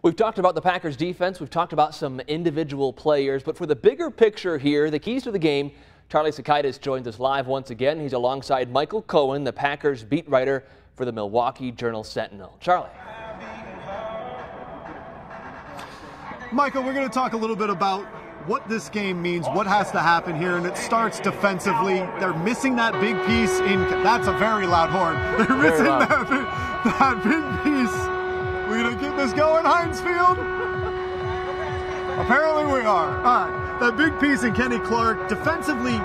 We've talked about the Packers defense. We've talked about some individual players. But for the bigger picture here, the keys to the game, Charlie Sokaitis joins us live once again. He's alongside Michael Cohen, the Packers beat writer for the Milwaukee Journal Sentinel. Charlie. Michael, we're going to talk a little bit about what this game means, what has to happen here, and it starts defensively. They're missing that big piece in. That's a very loud horn. They're missing that big piece. We're going to get this going, Heinz Field? Apparently we are. All right, that big piece in Kenny Clark. Defensively,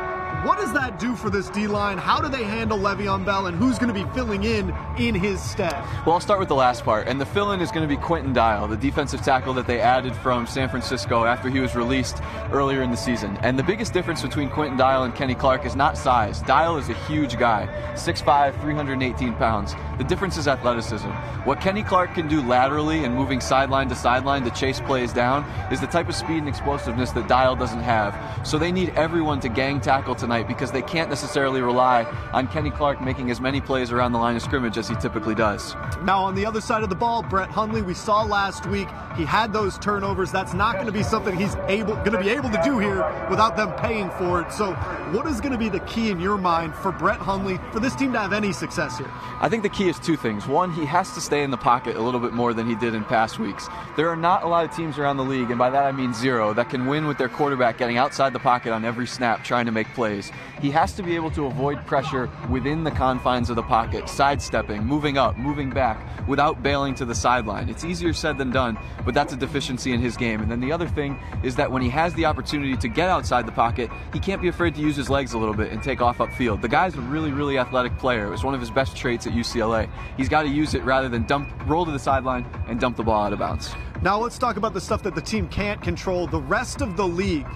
what does that do for this D-line? How do they handle Le'Veon Bell, and who's going to be filling in his stead? Well, I'll start with the last part, and the fill-in is going to be Quentin Dial, the defensive tackle that they added from San Francisco after he was released earlier in the season. And the biggest difference between Quentin Dial and Kenny Clark is not size. Dial is a huge guy, 6'5", 318 pounds. The difference is athleticism. What Kenny Clark can do laterally and moving sideline to sideline to chase plays down is the type of speed and explosiveness that Dial doesn't have. So they need everyone to gang tackle tonight, because they can't necessarily rely on Kenny Clark making as many plays around the line of scrimmage as he typically does. Now on the other side of the ball, Brett Hundley, we saw last week, he had those turnovers. That's not going to be something he's going to be able to do here without them paying for it. So what is going to be the key in your mind for Brett Hundley, for this team to have any success here? I think the key is two things. One, he has to stay in the pocket a little bit more than he did in past weeks. There are not a lot of teams around the league, and by that I mean zero, that can win with their quarterback getting outside the pocket on every snap trying to make plays. He has to be able to avoid pressure within the confines of the pocket, sidestepping, moving up, moving back, without bailing to the sideline. It's easier said than done, but that's a deficiency in his game. And then the other thing is that when he has the opportunity to get outside the pocket, he can't be afraid to use his legs a little bit and take off upfield. The guy's a really, really athletic player. It was one of his best traits at UCLA. He's got to use it rather than roll to the sideline and dump the ball out of bounds. Now let's talk about the stuff that the team can't control, the rest of the league.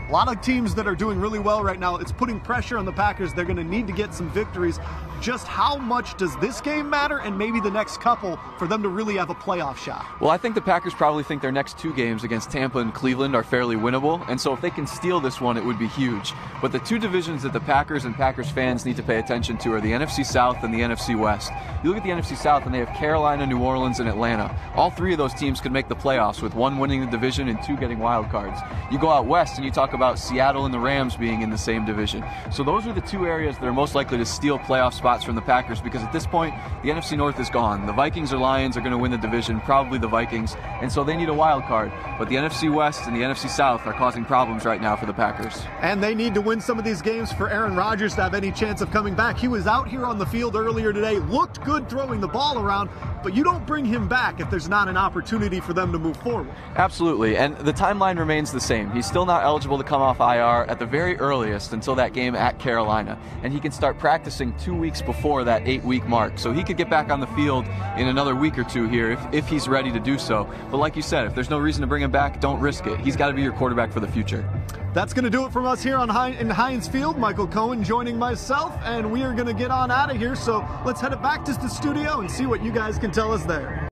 A lot of teams that are doing really well right now, it's putting pressure on the Packers. They're going to need to get some victories. Just how much does this game matter, and maybe the next couple, for them to really have a playoff shot? Well, I think the Packers probably think their next two games against Tampa and Cleveland are fairly winnable, and so if they can steal this one, it would be huge. But the two divisions that the Packers and Packers fans need to pay attention to are the NFC South and the NFC West. You look at the NFC South, and they have Carolina, New Orleans, and Atlanta. All three of those teams could make the playoffs, with one winning the division and two getting wild cards. You go out west, and you talk about Seattle and the Rams being in the same division. So those are the two areas that are most likely to steal playoff spots from the Packers, because at this point, the NFC North is gone. The Vikings or Lions are going to win the division, probably the Vikings, and so they need a wild card. But the NFC West and the NFC South are causing problems right now for the Packers. And they need to win some of these games for Aaron Rodgers to have any chance of coming back. He was out here on the field earlier today, looked good throwing the ball around, but you don't bring him back if there's not an opportunity for them to move forward. Absolutely, and the timeline remains the same. He's still not eligible to come off IR at the very earliest until that game at Carolina, and he can start practicing 2 weeks before that 8-week mark. So he could get back on the field in another week or two here if he's ready to do so. But like you said, if there's no reason to bring him back, don't risk it. He's got to be your quarterback for the future. That's going to do it from us here in Heinz Field. Michael Cohen joining myself, and we are going to get on out of here. So let's head it back to the studio and see what you guys can tell us there.